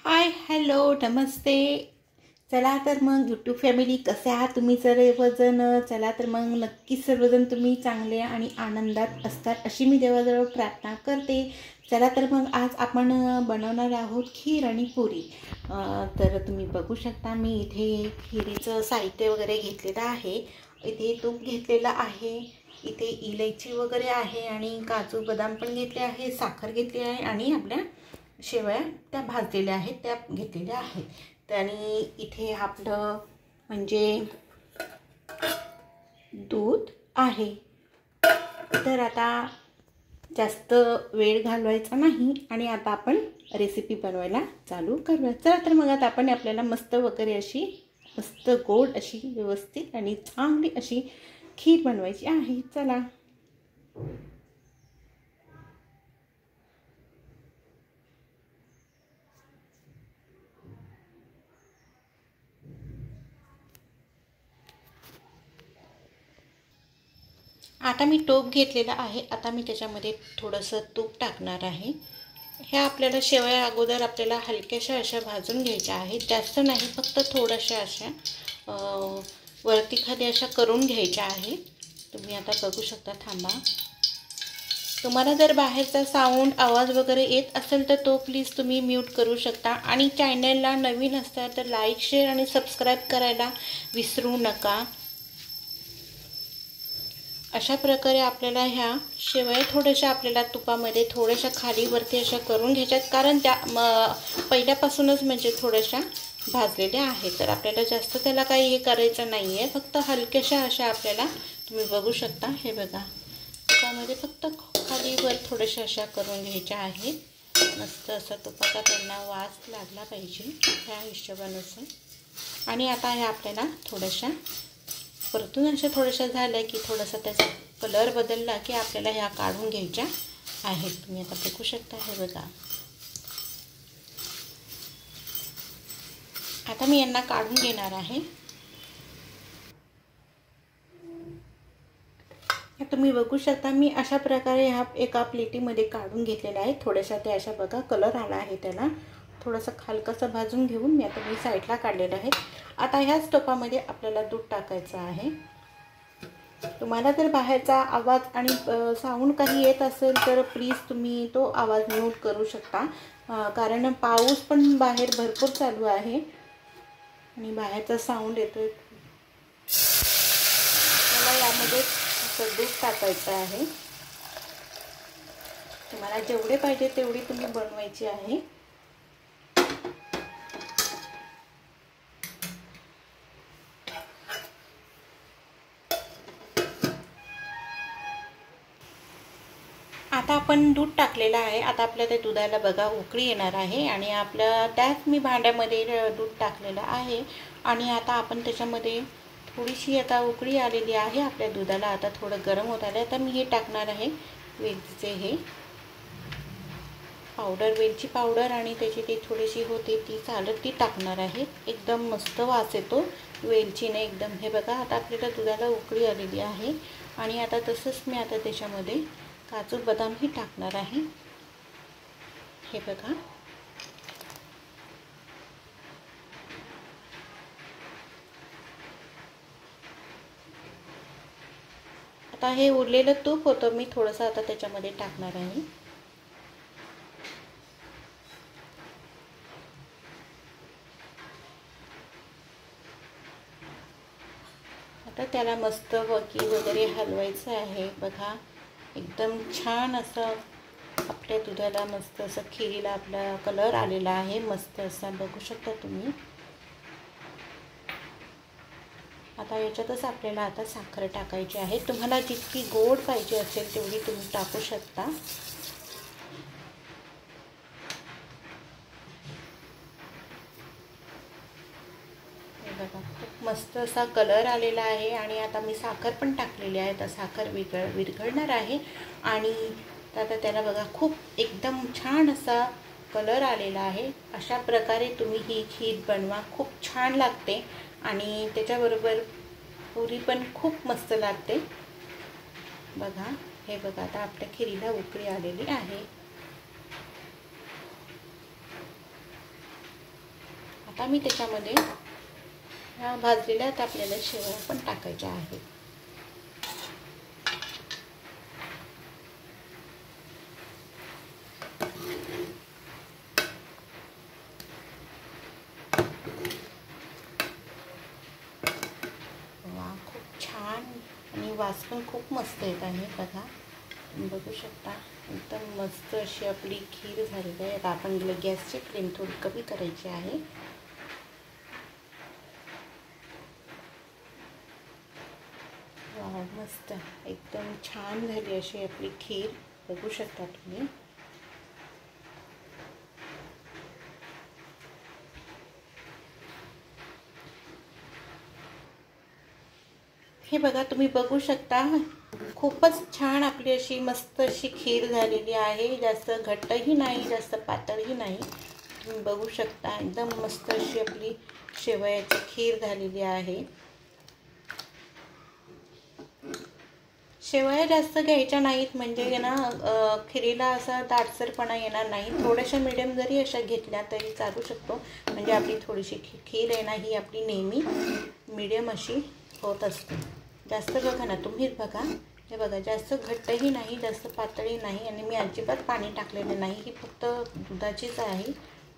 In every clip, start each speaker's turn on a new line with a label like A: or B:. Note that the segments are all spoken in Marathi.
A: हाय हॅलो नमस्ते. चला तर मग यूट्यूब फॅमिली कसे आहात तुम्ही सर्वजण. चला तर मग नक्कीच सर्वजण तुम्ही चांगले आणि आनंदात असतात अशी मी देवाजवळ प्रार्थना करते. चला तर मग आज आपण बनवणार आहोत खीर आणि पुरी. तर तुम्ही बघू शकता मी इथे खिरीचं साहित्य वगैरे घेतलेलं आहे. इथे तूप घेतलेलं आहे, इथे इलायची वगैरे आहे आणि काजू बदाम पण घेतले आहे, साखर घेतली आहे आणि आपल्या शेवया त्या भाजलेल्या आहेत त्या घेतलेल्या आहेत. आणि इथे आपलं म्हणजे दूध आहे. तर आता जास्त वेळ घालवायचा नाही आणि आता आपण रेसिपी बनवायला चालू करूया. चला तर मग आता आपण आपल्याला मस्त वगैरे अशी मस्त गोड अशी व्यवस्थित आणि चांगली अशी खीर बनवायची आहे. चला. आता मी टोप घेतलेला आहे. आता मी त्याच्यामध्ये थोडंसं तूप टाकणार आहे. ह्या आपल्याला शेवया अगोदर आपल्याला हलक्याशा अशा भाजून घ्यायच्या आहेत, जास्त नाही, फक्त थोड्याशा अशा वरती खाली अशा करून घ्यायच्या आहेत. तुम्ही आता बघू शकता. थांबा. तुम्हाला जर बाहेरचा साऊंड आवाज वगैरे येत असेल तर तो प्लीज तुम्ही म्यूट करू शकता. आणि चॅनलला नवीन असता तर लाईक शेअर आणि सबस्क्राईब करायला विसरू नका. अशा प्रकारे आपल्याला ह्या शेवया थोड्याशा आपल्याला तुपामध्ये थोड्याशा खालीवरती अशा करून घ्यायच्यात, कारण त्या पहिल्यापासूनच म्हणजे थोड्याशा भाजलेल्या आहेत. तर आपल्याला जास्त त्याला काही हे करायचं नाही आहे, फक्त हलक्याशा अशा आपल्याला तुम्ही बघू शकता. हे बघा, तुपामध्ये फक्त खालीवर थोड्याशा अशा करून घ्यायच्या आहेत. मस्त असा तुपाचा त्यांना वास लागला पाहिजे ह्या हिशोबानुसार. आणि आता ह्या आपल्याला थोड्याशा परतून अशा थोड्याशा झाल्या की थोडासा त्याचा कलर बदलला की आपल्याला ह्या काढून घ्यायच्या आहेत. तुम्ही आता बघू शकता. हे बघा, आता मी यांना काढून घेणार आहे. तुम्ही बघू शकता मी अशा प्रकारे ह्या एका प्लेटीमध्ये काढून घेतलेल्या आहेत. थोड्याशा त्या अशा बघा कलर आला आहे त्याला. थोडंसं हलकंसं भाजून घेऊन मी आता साईडला काढलेलं आहे. आता ह्याच टोपामध्ये आपल्याला दूध टाकायचं आहे. तुम्हाला जर बाहेरचा आवाज आणि साऊंड काही येत असेल तर प्लीज तुम्ही तो आवाज म्यूट करू शकता, कारण पाऊस पण बाहेर भरपूर चालू आहे आणि बाहेरचा साऊंड येतोय. मला यामध्ये असं दूध टाकायचं आहे. तुम्हाला जेवढे पाहिजे तेवढी तुम्ही बनवायची आहे. आता आपण दूध टाकलेलं आहे. आता आपल्या त्या दुधाला बघा उकळी येणार आहे आणि आपल्या त्याच मी भांड्यामध्ये दूध टाकलेलं आहे. आणि आता आपण त्याच्यामध्ये थोडीशी आता उकळी आलेली आहे आपल्या दुधाला. आता थोडं गरम होत आलं. आता मी हे टाकणार आहे वेलचीचे हे पावडर, वेलची पावडर, आणि त्याची ती थोडीशी होते ती चालत ती टाकणार आहे. एकदम मस्त वास येतो वेलचीने एकदम. हे बघा, आता आपल्याला दुधाला उकळी आलेली आहे. आणि आता तसंच मी आता त्याच्यामध्ये काजू बदामही टाकणार आहे. हे बघा, आता हे उरलेलं तूप होतं मी थोडंसं आता त्याच्यामध्ये टाकणार आहे. आता त्याला मस्त वगैरे हलवायचं आहे. बघा, एकदम छान असं आपल्या दुधाला मस्त असं खिरीला आपला कलर आलेला आहे मस्त असा, बघू शकता तुम्ही. आता याच्यातच आपल्याला आता साखर टाकायची आहे. तुम्हाला जितकी गोड पाहिजे असेल तेवढी तुम्ही टाकू शकता. बघा, खूप मस्त असा कलर आलेला आहे. आणि आता मी साखर पण टाकलेली आहे. तर साखर विरघळणार आहे. आणि आता त्याला बघा खूप एकदम छान असा कलर आलेला आहे. अशा प्रकारे तुम्ही ही खीर बनवा, खूप छान लागते. आणि त्याच्याबरोबर पुरी पण खूप मस्त लागते. बघा, हे बघा, आता आपल्या खिरीला उकळी आलेली आहे. आता मी त्याच्यामध्ये ह्या भाजलेल्या आपल्याला शेवया पण टाकायच्या आहेत. वा, खूप छान आणि वास पण खूप मस्त येत आहे. बघा, तुम्ही बघू शकता एकदम मस्त अशी आपली खीर झालेली आहे. आता आपण गॅसची फ्लेम थोडी कमी करायची आहे. वा, मस्त एकदम छान झाली अशी आपली खीर. बघू शकता तुम्ही. हे बघा, तुम्ही बघू शकता खूपच छान आपली अशी मस्त अशी खीर झालेली आहे. जास्त घट्टही नाही, जास्त पातळही नाही. तुम्ही बघू शकता एकदम मस्त अशी आपली शेवयाची खीर झालेली आहे. शेवया जास्त घ्यायच्या नाहीत, म्हणजे ना खिरीला असा दाटसरपणा येणार नाही. थोड्याशा मिडियम जरी अशा घेतल्या तरी चालू शकतो. म्हणजे आपली थोडीशी खीर आहे ना, ही आपली नेहमी मिडियम अशी होत असते. जास्त बघा ना, तुम्हीच बघा. हे बघा, जास्त घट्टही नाही, जास्त पातळही नाही आणि मी अजिबात पाणी टाकलेलं नाही. ही फक्त दुधाचीच आहे,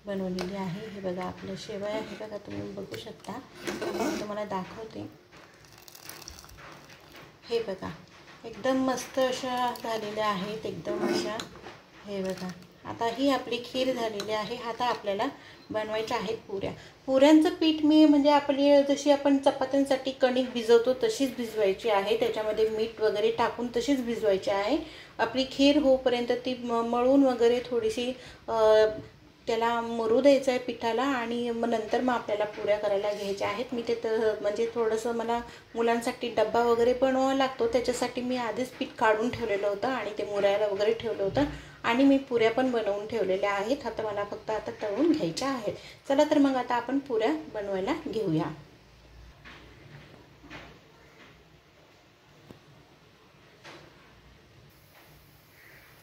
A: बनवलेली आहे. हे बघा आपलं शेवया, हे बघा तुम्ही बघू शकता. मी तुम्हाला दाखवते. हे बघा, एकदम मस्त अशा झालेल्या आहेत, एकदम अशा. हे बघा, आता ही आपली खीर झालेली आहे. आता आपल्याला बनवायच्या आहेत पुऱ्या. पुऱ्यांचं पीठ मी म्हणजे आपली जशी आपण चपात्यांसाठी कणिक भिजवतो तशीच भिजवायची आहे. त्याच्यामध्ये मीठ वगैरे टाकून तशीच भिजवायची आहे. आपली खीर होईपर्यंत ती मळून वगैरे थोडीशी त्याला मुरू द्यायचं आहे पिठाला आणि मग नंतर मग आपल्याला पुऱ्या करायला घ्यायच्या आहेत. मी ते म्हणजे थोडंसं मला मुलांसाठी डब्बा वगैरे बनवावा लागतो, त्याच्यासाठी मी आधीच पीठ काढून ठेवलेलं होतं आणि ते मुरायला वगैरे ठेवलं होतं आणि मी पुऱ्या पण बनवून ठेवलेल्या आहेत. आता मला फक्त आता तळून घ्यायच्या आहेत. चला तर मग आता आपण पुऱ्या बनवायला घेऊया.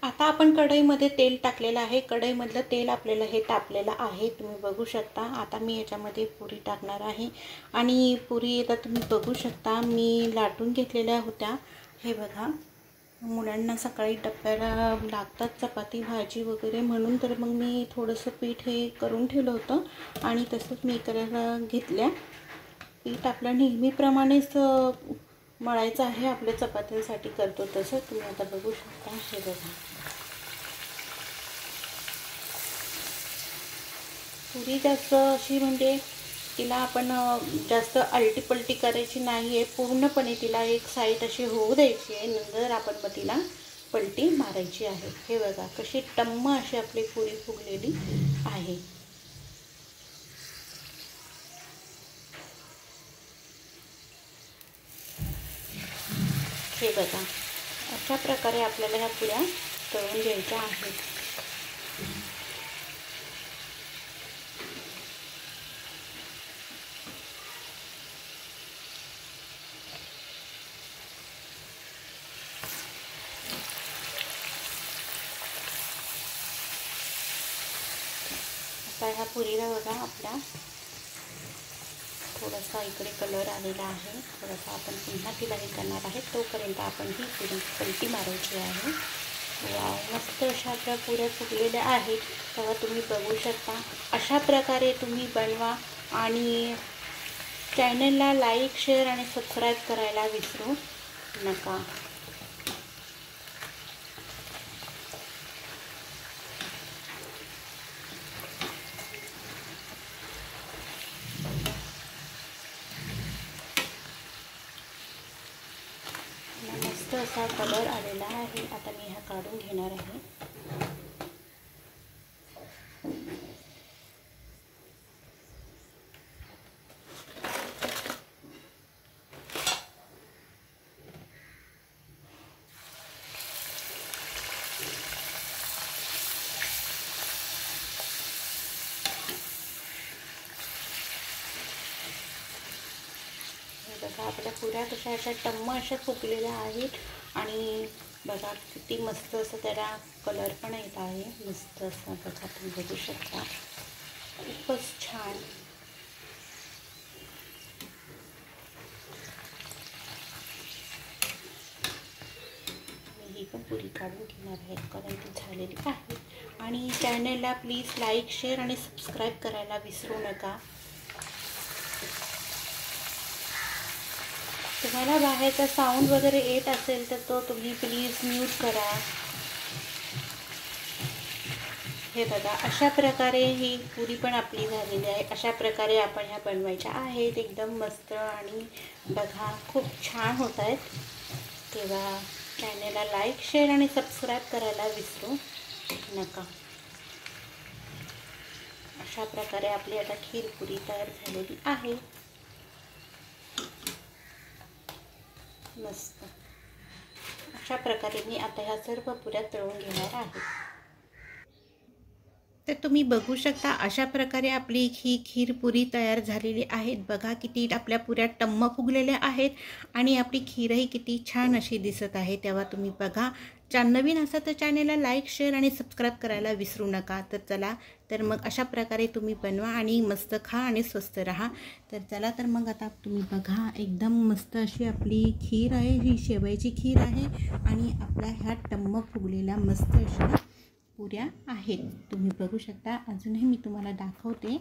A: आता आपण कढईमध्ये तेल टाकलेलं आहे. कढईमधलं तेल आपल्याला हे तापलेलं आहे, तुम्ही बघू शकता. आता मी याच्यामध्ये पुरी टाकणार आहे आणि पुरी आता तुम्ही बघू शकता मी लाटून घेतलेल्या होत्या. हे बघा, मुलांना सकाळी डब्याला लागतात चपाती भाजी वगैरे, म्हणून तर मग मी थोडंसं पीठ हे करून ठेवलं होतं आणि तसंच मी करायला घेतल्या. पीठ आपलं नेहमीप्रमाणेच मळायचं आहे, आपल्या चपात्यांसाठी करतो तसं. तुम्ही आता बघू शकता. हे बघा, पुरी जास्त अशी म्हणजे तिला आपण जास्त आलटीपलटी करायची नाही आहे. पूर्णपणे तिला एक साईड अशी होऊ द्यायची आहे, नंतर आपण मग तिला पलटी मारायची आहे. हे बघा, कशी टम्म अशी आपली पुरी फुगलेली आहे. हे बघा, अशा प्रकारे आपल्याला ह्या पुऱ्या तळून घ्यायच्या आहेत. आता ह्या पुरीला बघा आपला थोडासा इकडे कलर आलेला आहे. थोडासा आपण पुन्हा तिला हे करणार आहे, तोपर्यंत आपण ही पुरी पलटी मारायची आहे. वाव, मस्त अशा आपल्या पुऱ्या फुगलेल्या आहेत. तेव्हा तुम्ही बघू शकता. अशा प्रकारे तुम्ही बनवा आणि चॅनलला लाईक शेअर आणि सबस्क्राईब करायला विसरू नका. मस्त असा कलर आलेला आहे. आता मी हा काढून घेणार आहे. बघा, आपल्या पुऱ्या कशा अशा टम्म अशा फुगलेल्या आहेत आणि बघा किती मस्त असं त्याला कलर पण येत आहे. मस्त असं बघा, तुम्ही बघू शकता. खूपच छान. पण पुरी काढून घेणार आहे कारण ती झालेली आहे. आणि चॅनलला प्लीज लाईक, शेअर आणि सबस्क्राईब करायला विसरू नका. तुम्हाला बाहेरचा साऊंड वगैरे येत असेल तर तो तुम्ही प्लीज म्यूट करा. हे बघा, अशा प्रकारे ही पुरी पण आपली झालेली आहे. अशा प्रकारे आपण ह्या बनवायच्या आहेत, एकदम मस्त. आणि बघा खूप छान होत आहेत. तेव्हा चॅनलला लाईक, शेअर आणि सबस्क्राईब करायला विसरू नका. अशा प्रकारे आपली आता खीर पुरी तयार झालेली आहे. मस्त. अशा प्रकारे मी आता ह्या सर्व पुऱ्या तळून घेणार आहे. तर तुम्ही बघू शकता अशा प्रकारे आपली ही खीर पुरी तयार झालेली आहेत. बघा किती आपल्या पुऱ्या टम्म फुगलेल्या आहेत आणि आपली खीरही किती छान अशी दिसत आहे. तेव्हा तुम्ही बघा, नवीन असा तर चॅनलला लाईक, शेअर आणि सबस्क्राईब करायला विसरू नका. तर चला, तर मग अशा प्रकारे तुम्ही बनवा आणि मस्त खा आणि स्वस्त राहा. तर चला, तर मग आता तुम्ही बघा, एकदम मस्त अशी आपली खीर आहे. ही शेवयाची खीर आहे आणि आपल्या ह्या टम्म फुगलेल्या मस्त अशा पुऱ्या आहेत. तुम्ही बघू शकता. अजूनही मी तुम्हाला दाखवते.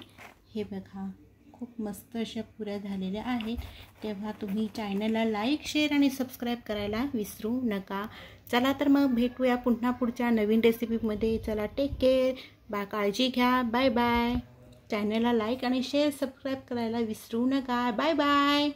A: हे बघा, खूप मस्त अशा पुऱ्या झालेल्या आहेत. तेव्हा तुम्ही चॅनलला लाईक, शेअर आणि सबस्क्राईब करायला विसरू नका. चला, तर मग भेटूया पुन्हा पुढच्या नवीन रेसिपीमध्ये. चला, टेक केअर. काळजी घ्या. Bye bye. चॅनलला लाईक आणि शेअर सबस्क्राईब करायला विसरू नका. Bye bye.